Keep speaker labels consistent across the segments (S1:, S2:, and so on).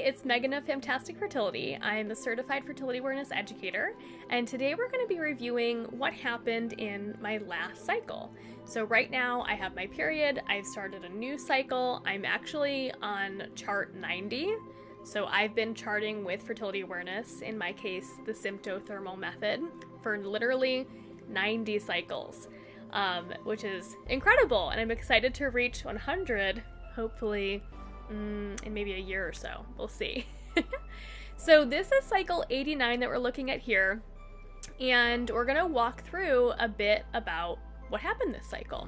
S1: it's Megan of Fantastic Fertility. I'm a Certified Fertility Awareness Educator, and today we're going to be reviewing what happened in my last cycle. So right now I have my period, I've started a new cycle, I'm actually on chart 90, so I've been charting with fertility awareness, in my case the Symptothermal method, for literally 90 cycles, which is incredible, and I'm excited to reach 100, hopefully in maybe a year or so. We'll see. So this is cycle 89 that we're looking at here, and we're going to walk through a bit about what happened this cycle.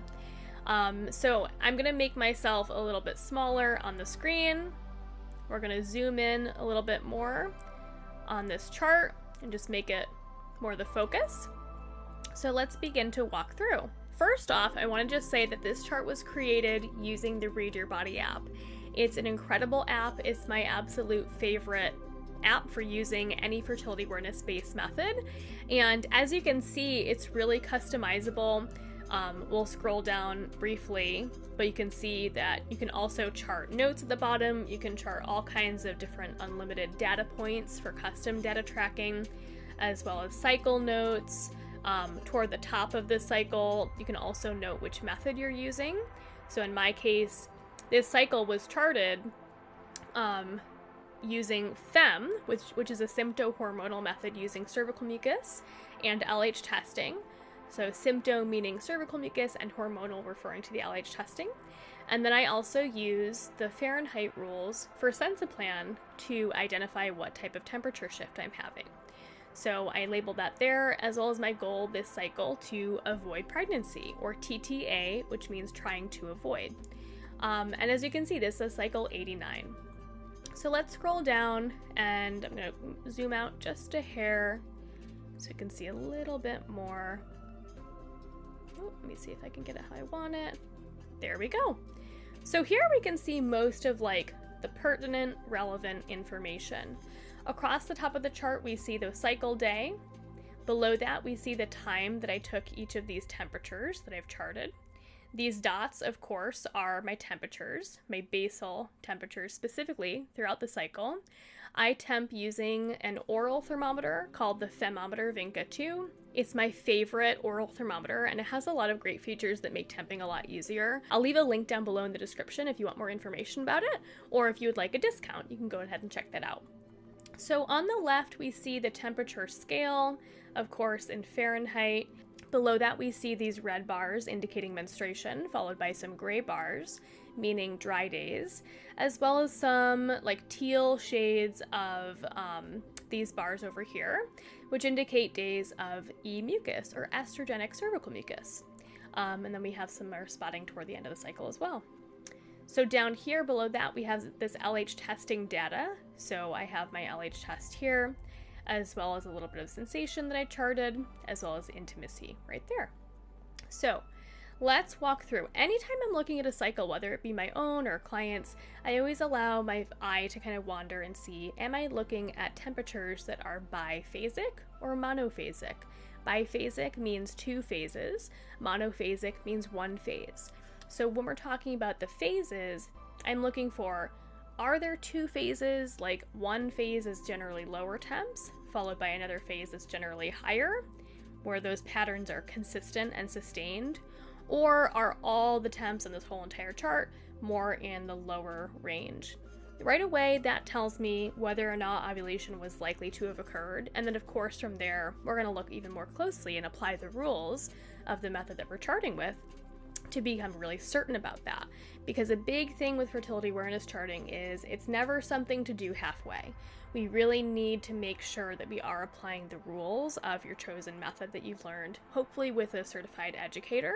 S1: So I'm going to make myself a little bit smaller on the screen. We're going to zoom in a little bit more on this chart and just make it more the focus. So let's begin to walk through. First off, I want to just say that this chart was created using the Read Your Body app. It's an incredible app. It's my absolute favorite app for using any fertility awareness based method. And as you can see, it's really customizable. We'll scroll down briefly, but you can see that you can also chart notes at the bottom. You can chart all kinds of different unlimited data points for custom data tracking, as well as cycle notes. Toward the top of this cycle, you can also note which method you're using. So in my case, this cycle was charted using FEM, which is a symptohormonal method using cervical mucus and LH testing. So sympto meaning cervical mucus and hormonal referring to the LH testing. And then I also use the Fahrenheit rules for Sensiplan to identify what type of temperature shift I'm having. So I labeled that there, as well as my goal this cycle to avoid pregnancy, or TTA, which means trying to avoid. And as you can see, this is cycle 89. So let's scroll down, and I'm going to zoom out just a hair so you can see a little bit more. Oh, let me see if I can get it how I want it. There we go. So here we can see most of the pertinent, relevant information. Across the top of the chart, we see the cycle day. Below that, we see the time that I took each of these temperatures that I've charted. These dots, of course, are my temperatures, my basal temperatures specifically throughout the cycle. I temp using an oral thermometer called the Femometer Vinca 2. It's my favorite oral thermometer, and it has a lot of great features that make temping a lot easier. I'll leave a link down below in the description if you want more information about it, or if you would like a discount, you can go ahead and check that out. So on the left, we see the temperature scale, of course, in Fahrenheit. Below that, we see these red bars indicating menstruation, followed by some gray bars, meaning dry days, as well as some teal shades of these bars over here, which indicate days of E-mucus, or estrogenic cervical mucus. And then we have some more spotting toward the end of the cycle as well. So down here below that, we have this LH testing data. So I have my LH test here, as well as a little bit of sensation that I charted, as well as intimacy right there. So let's walk through. Anytime I'm looking at a cycle, whether it be my own or clients, I always allow my eye to kind of wander and see, am I looking at temperatures that are biphasic or monophasic? Biphasic means 2 phases. Monophasic means 1 phase. So when we're talking about the phases, I'm looking for, are there 2 phases? One phase is generally lower temps, followed by another phase that's generally higher, where those patterns are consistent and sustained? Or are all the temps in this whole entire chart more in the lower range? Right away, that tells me whether or not ovulation was likely to have occurred. And then, of course, from there, we're going to look even more closely and apply the rules of the method that we're charting with to become really certain about that. Because a big thing with fertility awareness charting is it's never something to do halfway. We really need to make sure that we are applying the rules of your chosen method that you've learned, hopefully with a certified educator,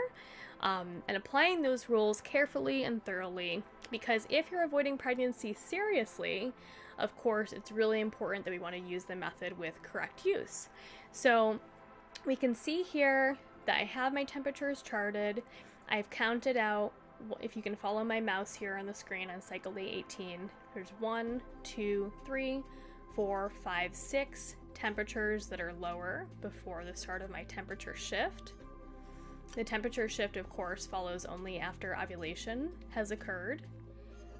S1: and applying those rules carefully and thoroughly, because if you're avoiding pregnancy seriously, of course, it's really important that we want to use the method with correct use. So we can see here that I have my temperatures charted. I've counted out, if you can follow my mouse here on the screen on cycle day 18, there's 1, 2, 3, 4, 5, 6 temperatures that are lower before the start of my temperature shift. The temperature shift, of course, follows only after ovulation has occurred.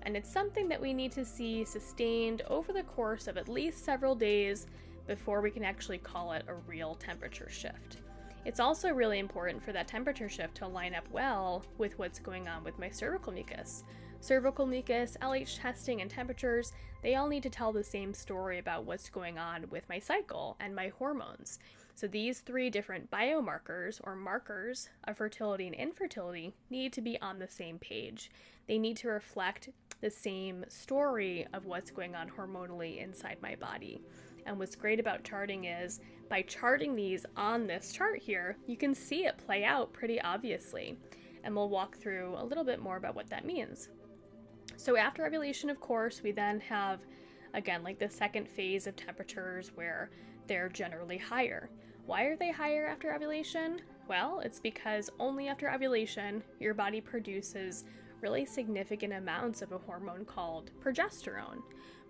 S1: and it's something that we need to see sustained over the course of at least several days before we can actually call it a real temperature shift. It's also really important for that temperature shift to line up well with what's going on with my cervical mucus. Cervical mucus, LH testing, and temperatures, they all need to tell the same story about what's going on with my cycle and my hormones. So these 3 different biomarkers or markers of fertility and infertility need to be on the same page. They need to reflect the same story of what's going on hormonally inside my body. And what's great about charting is by charting these on this chart here, you can see it play out pretty obviously. And we'll walk through a little bit more about what that means. So after ovulation, of course, we then have, again, like the second phase of temperatures where they're generally higher. Why are they higher after ovulation? Well, it's because only after ovulation, your body produces really significant amounts of a hormone called progesterone.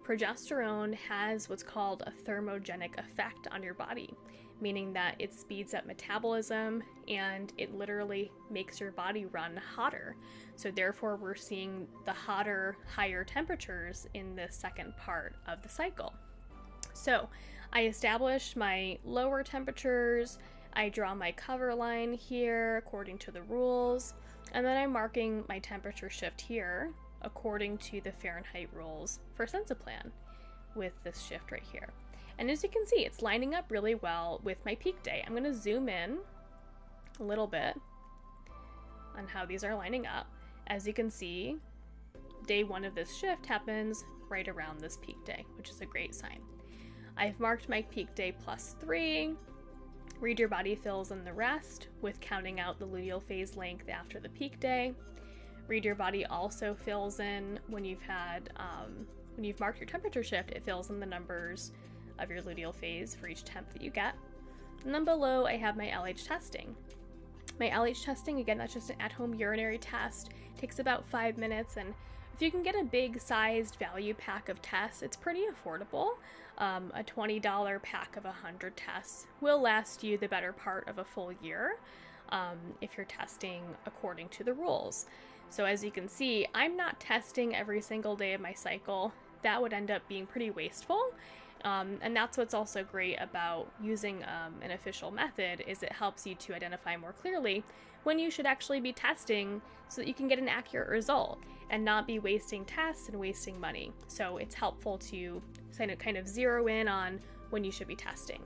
S1: Progesterone has what's called a thermogenic effect on your body, meaning that it speeds up metabolism and it literally makes your body run hotter. So therefore, we're seeing the hotter, higher temperatures in the second part of the cycle. So I establish my lower temperatures, I draw my cover line here according to the rules, and then I'm marking my temperature shift here according to the Fahrenheit rules for Sensiplan with this shift right here. And as you can see, it's lining up really well with my peak day. I'm going to zoom in a little bit on how these are lining up. As you can see, day 1 of this shift happens right around this peak day, which is a great sign. I've marked my peak day +3. Read your body fills in the rest with counting out the luteal phase length after the peak day. Read your body also fills in when you've marked your temperature shift, it fills in the numbers of your luteal phase for each temp that you get. And then below I have my LH testing. My LH testing, again, that's just an at-home urinary test. It takes about 5 minutes, and if you can get a big sized value pack of tests, it's pretty affordable. A $20 pack of 100 tests will last you the better part of a full year if you're testing according to the rules. So as you can see, I'm not testing every single day of my cycle. That would end up being pretty wasteful. And that's what's also great about using an official method is it helps you to identify more clearly when you should actually be testing so that you can get an accurate result and not be wasting tests and wasting money. So it's helpful to kind of zero in on when you should be testing.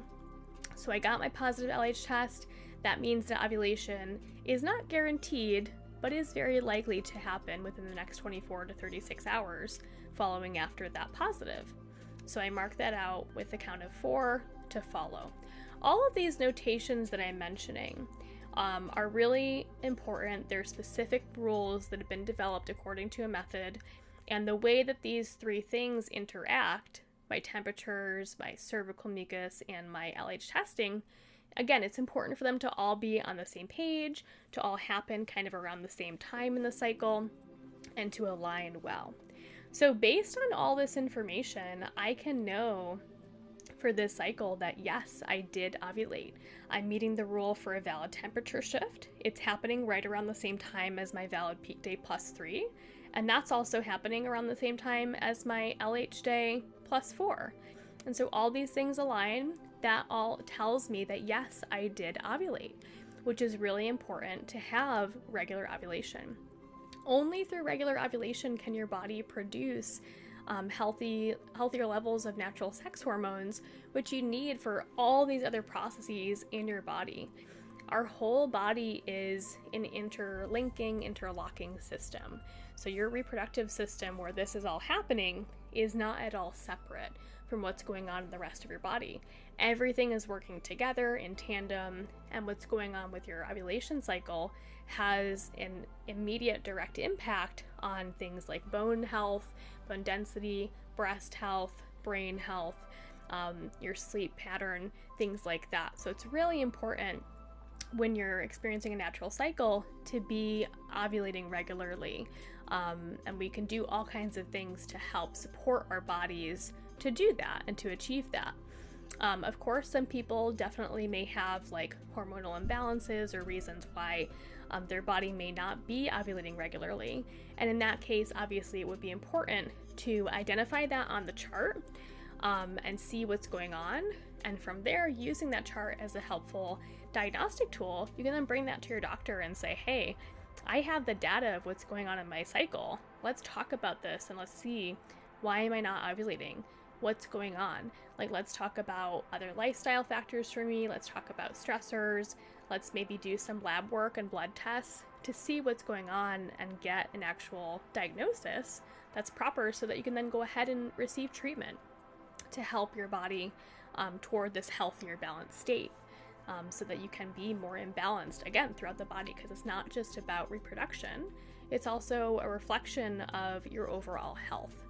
S1: So I got my positive LH test. That means that ovulation is not guaranteed, but is very likely to happen within the next 24 to 36 hours following after that positive. So I mark that out with a count of 4 to follow. All of these notations that I'm mentioning are really important. They're specific rules that have been developed according to a method, and the way that these 3 things interact, my temperatures, my cervical mucus, and my LH testing, again, it's important for them to all be on the same page, to all happen kind of around the same time in the cycle, and to align well. So based on all this information, I can know for this cycle that yes, I did ovulate. I'm meeting the rule for a valid temperature shift. It's happening right around the same time as my valid peak day +3, and that's also happening around the same time as my LH day +4. And so all these things align. That all tells me that yes, I did ovulate, which is really important to have regular ovulation. Only through regular ovulation can your body produce healthier levels of natural sex hormones, which you need for all these other processes in your body. Our whole body is an interlocking system. So your reproductive system, where this is all happening, is not at all separate from what's going on in the rest of your body. Everything is working together in tandem, and what's going on with your ovulation cycle has an immediate direct impact on things like bone health, bone density, breast health, brain health, your sleep pattern, things like that. So it's really important when you're experiencing a natural cycle to be ovulating regularly. And we can do all kinds of things to help support our bodies to do that and to achieve that. Of course, some people definitely may have like hormonal imbalances or reasons why Their body may not be ovulating regularly. And in that case, obviously, it would be important to identify that on the chart and see what's going on. And from there, using that chart as a helpful diagnostic tool, you can then bring that to your doctor and say, hey, I have the data of what's going on in my cycle. Let's talk about this and let's see, why am I not ovulating? What's going on? Like, let's talk about other lifestyle factors for me. Let's talk about stressors. Let's maybe do some lab work and blood tests to see what's going on and get an actual diagnosis that's proper so that you can then go ahead and receive treatment to help your body toward this healthier, balanced state, so that you can be more imbalanced again throughout the body, because it's not just about reproduction, it's also a reflection of your overall health.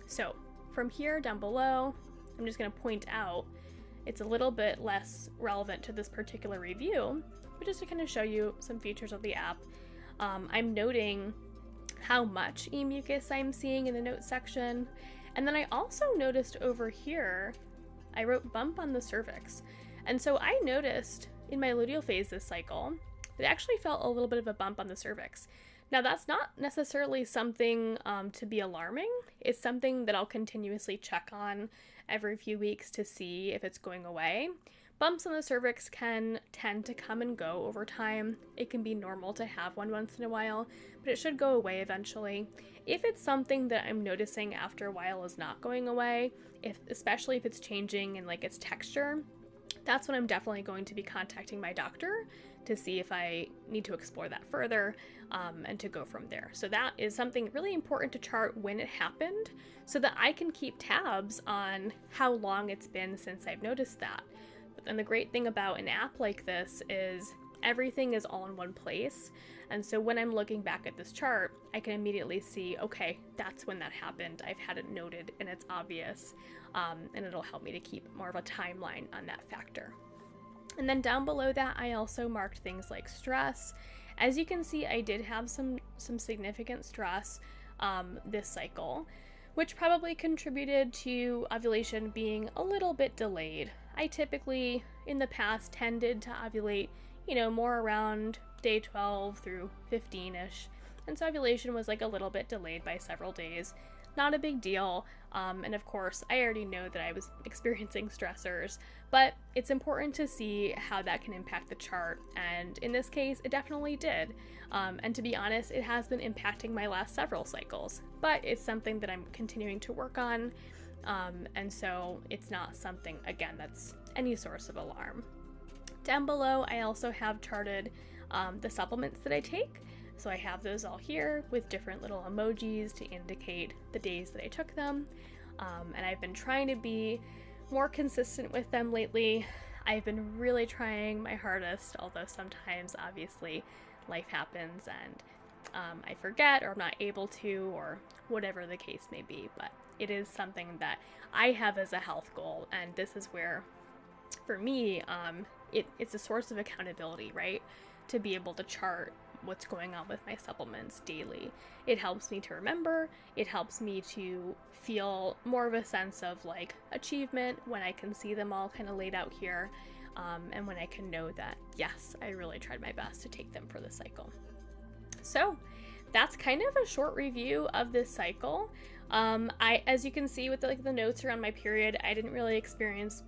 S1: So from here down below, I'm just going to point out, it's a little bit less relevant to this particular review, but just to kind of show you some features of the app, I'm noting how much e-mucus I'm seeing in the notes section. And then I also noticed over here, I wrote bump on the cervix. And so I noticed in my luteal phase this cycle, it actually felt a little bit of a bump on the cervix. Now that's not necessarily something to be alarming. It's something that I'll continuously check on every few weeks to see if it's going away. Bumps on the cervix can tend to come and go over time. It can be normal to have one once in a while, but it should go away eventually. If it's something that I'm noticing after a while is not going away, especially if it's changing in like its texture, that's when I'm definitely going to be contacting my doctor to see if I need to explore that further and to go from there. So that is something really important to chart when it happened so that I can keep tabs on how long it's been since I've noticed that. And the great thing about an app like this is everything is all in one place. And so when I'm looking back at this chart, I can immediately see, okay, that's when that happened. I've had it noted and it's obvious. And it'll help me to keep more of a timeline on that factor. And then down below that, I also marked things like stress. As you can see, I did have some significant stress this cycle, which probably contributed to ovulation being a little bit delayed. I typically, in the past, tended to ovulate, more around day 12 through 15-ish. And so ovulation was like a little bit delayed by several days. Not a big deal. And of course, I already know that I was experiencing stressors, but it's important to see how that can impact the chart. And in this case, it definitely did. And to be honest, it has been impacting my last several cycles, but it's something that I'm continuing to work on. And so it's not something, again, that's any source of alarm. Down below, I also have charted the supplements that I take. So I have those all here with different little emojis to indicate the days that I took them. And I've been trying to be more consistent with them lately. I've been really trying my hardest, although sometimes obviously life happens and I forget or I'm not able to, or whatever the case may be. But it is something that I have as a health goal, and this is where, for me, it's a source of accountability, right? To be able to chart what's going on with my supplements daily. It helps me to remember, it helps me to feel more of a sense of like achievement when I can see them all kind of laid out here, and when I can know that, yes, I really tried my best to take them for the cycle. So that's kind of a short review of this cycle. As you can see with the notes around my period, I didn't really experience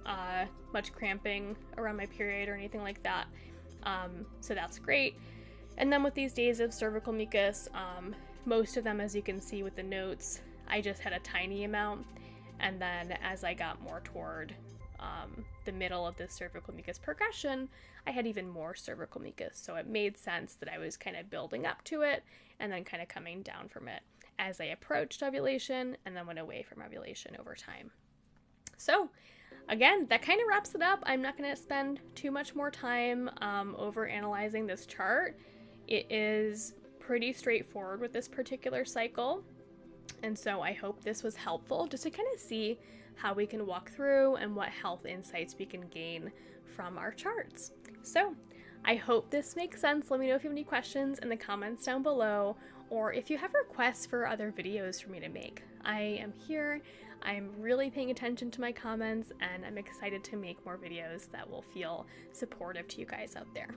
S1: much cramping around my period or anything like that. So that's great. And then with these days of cervical mucus, most of them, as you can see with the notes, I just had a tiny amount. And then as I got more toward the middle of this cervical mucus progression, I had even more cervical mucus. So it made sense that I was kind of building up to it and then kind of coming down from it as I approached ovulation and then went away from ovulation over time. So again, that kind of wraps it up. I'm not going to spend too much more time over analyzing this chart. It is pretty straightforward with this particular cycle. And so I hope this was helpful just to kind of see how we can walk through and what health insights we can gain from our charts. So I hope this makes sense. Let me know if you have any questions in the comments down below, or if you have requests for other videos for me to make. I am here. I'm really paying attention to my comments, and I'm excited to make more videos that will feel supportive to you guys out there.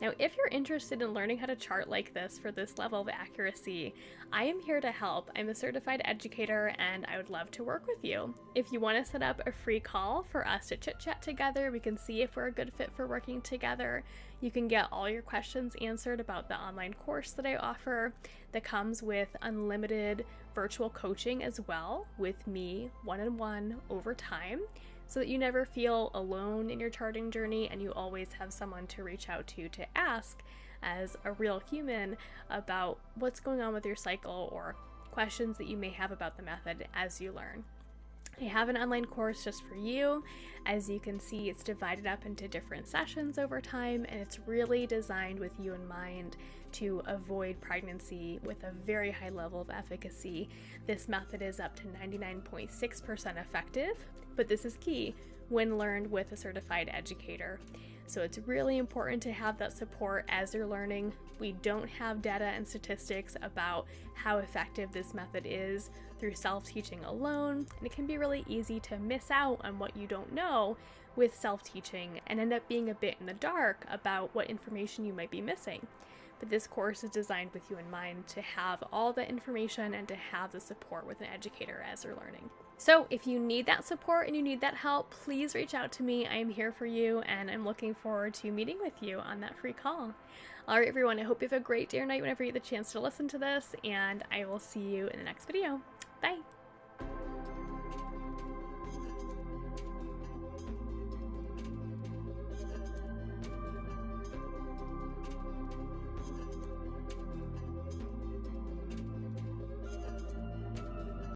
S1: Now, if you're interested in learning how to chart like this for this level of accuracy, I am here to help. I'm a certified educator and I would love to work with you. If you want to set up a free call for us to chit chat together, we can see if we're a good fit for working together. You can get all your questions answered about the online course that I offer that comes with unlimited virtual coaching as well with me one-on-one over time, so that you never feel alone in your charting journey and you always have someone to reach out to ask as a real human about what's going on with your cycle or questions that you may have about the method as you learn. I have an online course just for you. As you can see, it's divided up into different sessions over time, and it's really designed with you in mind to avoid pregnancy with a very high level of efficacy. This method is up to 99.6% effective, but this is key when learned with a certified educator. So it's really important to have that support as you're learning. We don't have data and statistics about how effective this method is through self-teaching alone, and it can be really easy to miss out on what you don't know with self-teaching and end up being a bit in the dark about what information you might be missing. But this course is designed with you in mind to have all the information and to have the support with an educator as you're learning. So if you need that support and you need that help, please reach out to me. I am here for you, and I'm looking forward to meeting with you on that free call. All right, everyone, I hope you have a great day or night whenever you get the chance to listen to this, and I will see you in the next video. Bye.